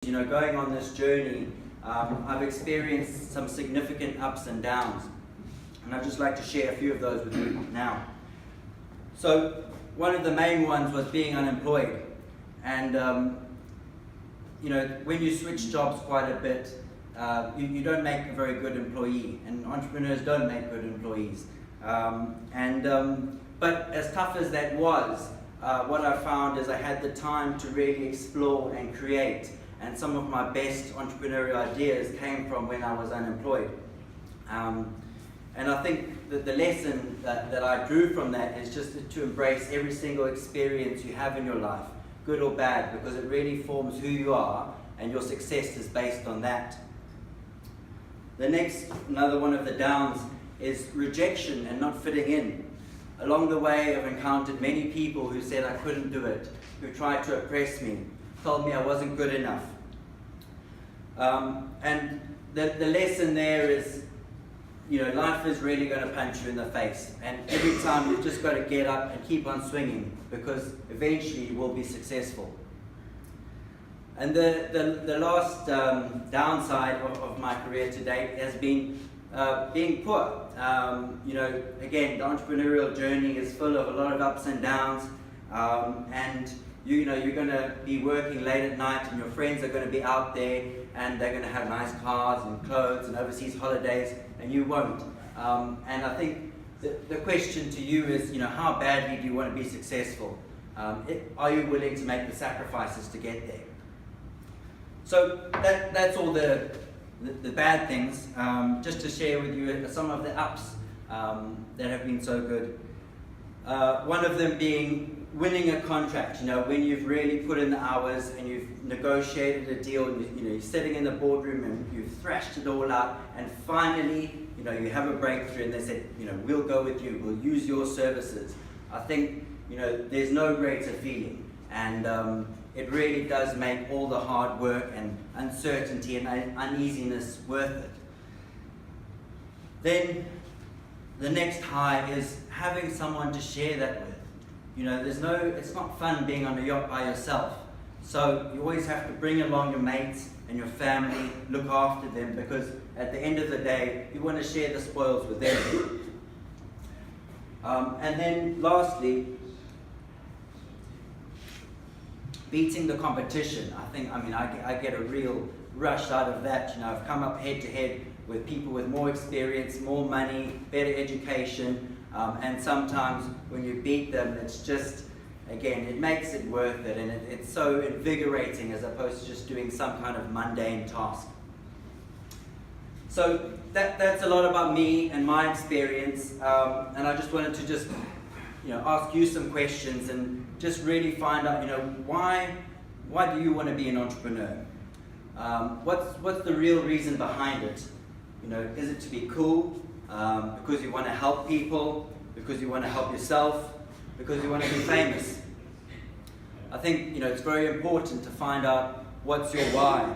You know, going on this journey, I've experienced some significant ups and downs, and I'd just like to share a few of those with you now. So, one of the main ones was being unemployed, and you know, when you switch jobs quite a bit, you don't make a very good employee, and entrepreneurs don't make good employees. But as tough as that was, what I found is I had the time to really explore and create. And some of my best entrepreneurial ideas came from when I was unemployed. And I think that the lesson that I drew from that is just to embrace every single experience you have in your life, good or bad, because it really forms who you are, and your success is based on that. Another one of the downs is rejection and not fitting in. Along the way, I've encountered many people who said I couldn't do it, who tried to oppress me, told me I wasn't good enough. And the lesson there is, you know, life is really going to punch you in the face. And every time you've just got to get up and keep on swinging, because eventually you will be successful. And the last downside of my career to date has been being poor. You know, again, the entrepreneurial journey is full of a lot of ups and downs, and you know, you're going to be working late at night, and your friends are going to be out there, and they're going to have nice cars and clothes and overseas holidays, and you won't. And I think the question to you is, you know, how badly do you want to be successful? Are you willing to make the sacrifices to get there? So that's all the bad things. Just to share with you some of the ups that have been so good. One of them being winning a contract. You know, when you've really put in the hours and you've negotiated a deal, and you know, you're sitting in the boardroom and you've thrashed it all out, and finally, you know, you have a breakthrough, and they said, you know, we'll go with you, we'll use your services. I think, you know, there's no greater feeling, and it really does make all the hard work and uncertainty and uneasiness worth it. Then the next high is having someone to share that with. You know, it's not fun being on a yacht by yourself. So you always have to bring along your mates and your family, look after them, because at the end of the day, you want to share the spoils with them. And then lastly, beating the competition. I get a real rush out of that. You know, I've come up head to head with people with more experience, more money, better education, and sometimes when you beat them, it's just, again, it makes it worth it, and it's so invigorating as opposed to just doing some kind of mundane task. So that's a lot about me and my experience, and I just wanted to ask you some questions and just really find out, you know, why do you want to be an entrepreneur? What's the real reason behind it? You know, is it to be cool? Because you want to help people? Because you want to help yourself? Because you want to be famous? I think, you know, it's very important to find out what's your why.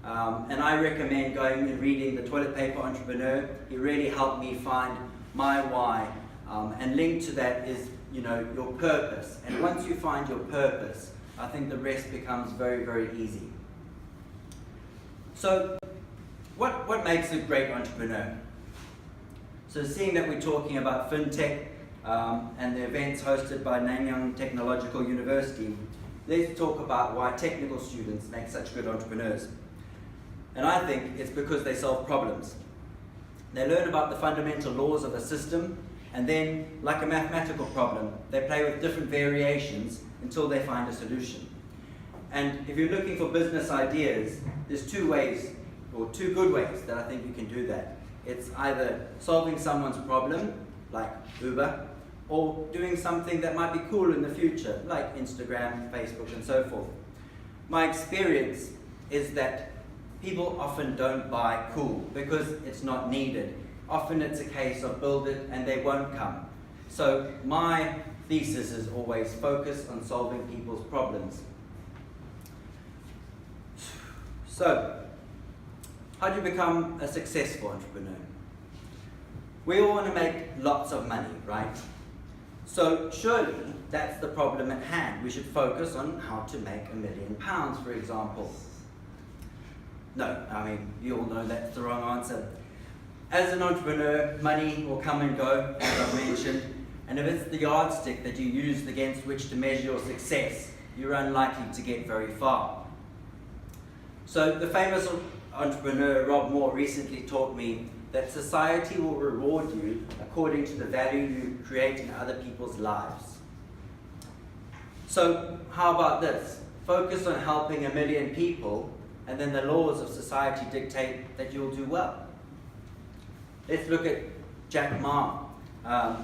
And I recommend going and reading The Toilet Paper Entrepreneur. It really helped me find my why. And linked to that is, you know, your purpose. And once you find your purpose, I think the rest becomes very, very easy. So, what makes a great entrepreneur? So, seeing that we're talking about fintech and the events hosted by Nanyang Technological University, let's talk about why technical students make such good entrepreneurs. And I think it's because they solve problems. They learn about the fundamental laws of a system, and then, like a mathematical problem, they play with different variations until they find a solution. And if you're looking for business ideas, there's two good ways that I think you can do that. It's either solving someone's problem, like Uber, or doing something that might be cool in the future, like Instagram, Facebook, and so forth. My experience is that people often don't buy cool because it's not needed. Often it's a case of build it and they won't come. So my thesis is always focus on solving people's problems. So, how do you become a successful entrepreneur? We all want to make lots of money, right? So surely that's the problem at hand. We should focus on how to make £1 million, for example. No, I mean, you all know that's the wrong answer. As an entrepreneur, money will come and go, as I've mentioned, and if it's the yardstick that you use against which to measure your success, you're unlikely to get very far. So the famous entrepreneur Rob Moore recently taught me that society will reward you according to the value you create in other people's lives. So how about this? Focus on helping 1 million people, and then the laws of society dictate that you'll do well. Let's look at Jack Ma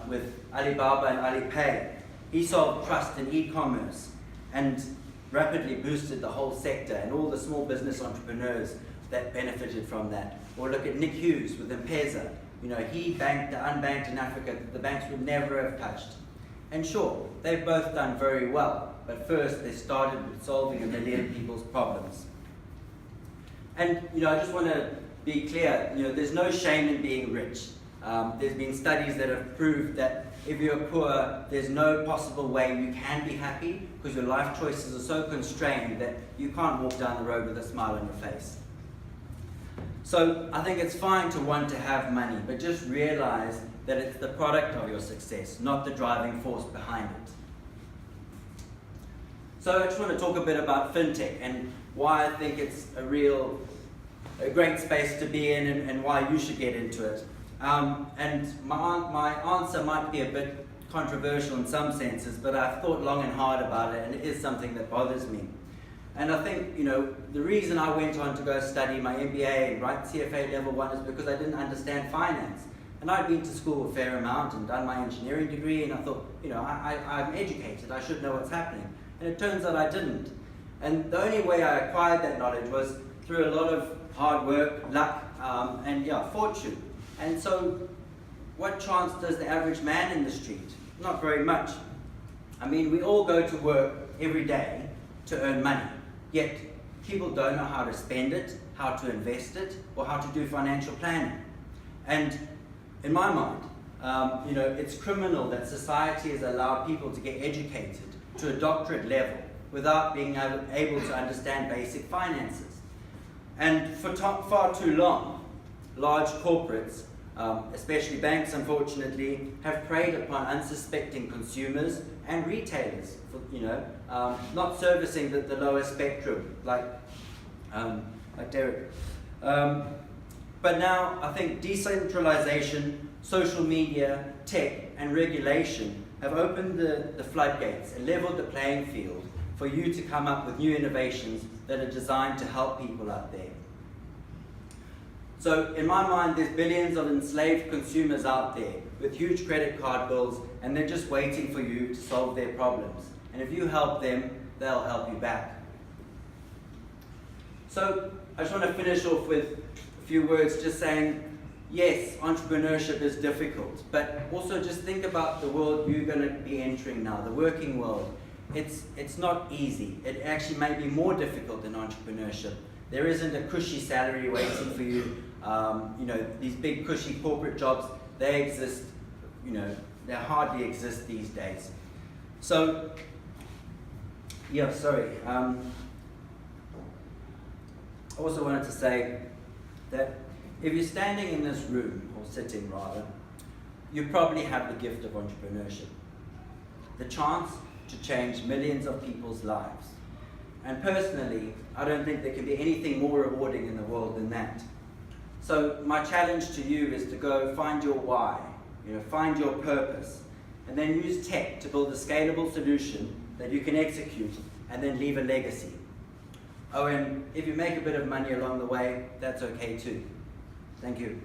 with Alibaba and AliPay. He solved trust in e-commerce and rapidly boosted the whole sector and all the small business entrepreneurs that benefited from that. Or look at Nick Hughes with MPesa. You know, he banked the unbanked in Africa that the banks would never have touched. And sure, they've both done very well, but first they started with solving 1 million people's problems. And you know, I just want to be clear, you know, there's no shame in being rich. There's been studies that have proved that if you're poor, there's no possible way you can be happy because your life choices are so constrained that you can't walk down the road with a smile on your face. So I think it's fine to want to have money, but just realize that it's the product of your success, not the driving force behind it. So I just want to talk a bit about fintech and why I think it's a great space to be in and why you should get into it. And my answer might be a bit controversial in some senses, but I've thought long and hard about it, and it is something that bothers me. And I think, you know, the reason I went on to go study my MBA and write CFA level 1 is because I didn't understand finance. And I'd been to school a fair amount and done my engineering degree, and I thought, you know, I'm educated, I should know what's happening. And it turns out I didn't. And the only way I acquired that knowledge was through a lot of hard work, luck, and fortune. And so, what chance does the average man in the street? Not very much. I mean, we all go to work every day to earn money, yet people don't know how to spend it, how to invest it, or how to do financial planning. And in my mind, you know, it's criminal that society has allowed people to get educated to a doctorate level without being able to understand basic finances. And for far too long, large corporates, especially banks unfortunately, have preyed upon unsuspecting consumers and retailers, you know, not servicing the lower spectrum like Derek. But now I think decentralization, social media, tech and regulation have opened the floodgates and leveled the playing field for you to come up with new innovations that are designed to help people out there. So in my mind, there's billions of enslaved consumers out there with huge credit card bills, and they're just waiting for you to solve their problems. And if you help them, they'll help you back. So I just want to finish off with a few words just saying, yes, entrepreneurship is difficult, but also just think about the world you're going to be entering now, the working world. It's not easy. It actually may be more difficult than entrepreneurship. There isn't a cushy salary waiting for you. You know, these big cushy corporate jobs, they exist, you know, they hardly exist these days. So, yeah, sorry. I also wanted to say that if you're standing in this room, or sitting rather, you probably have the gift of entrepreneurship. The chance to change millions of people's lives. And personally, I don't think there can be anything more rewarding in the world than that. So my challenge to you is to go find your why, you know, find your purpose, and then use tech to build a scalable solution that you can execute and then leave a legacy. Oh, and if you make a bit of money along the way, that's okay too. Thank you.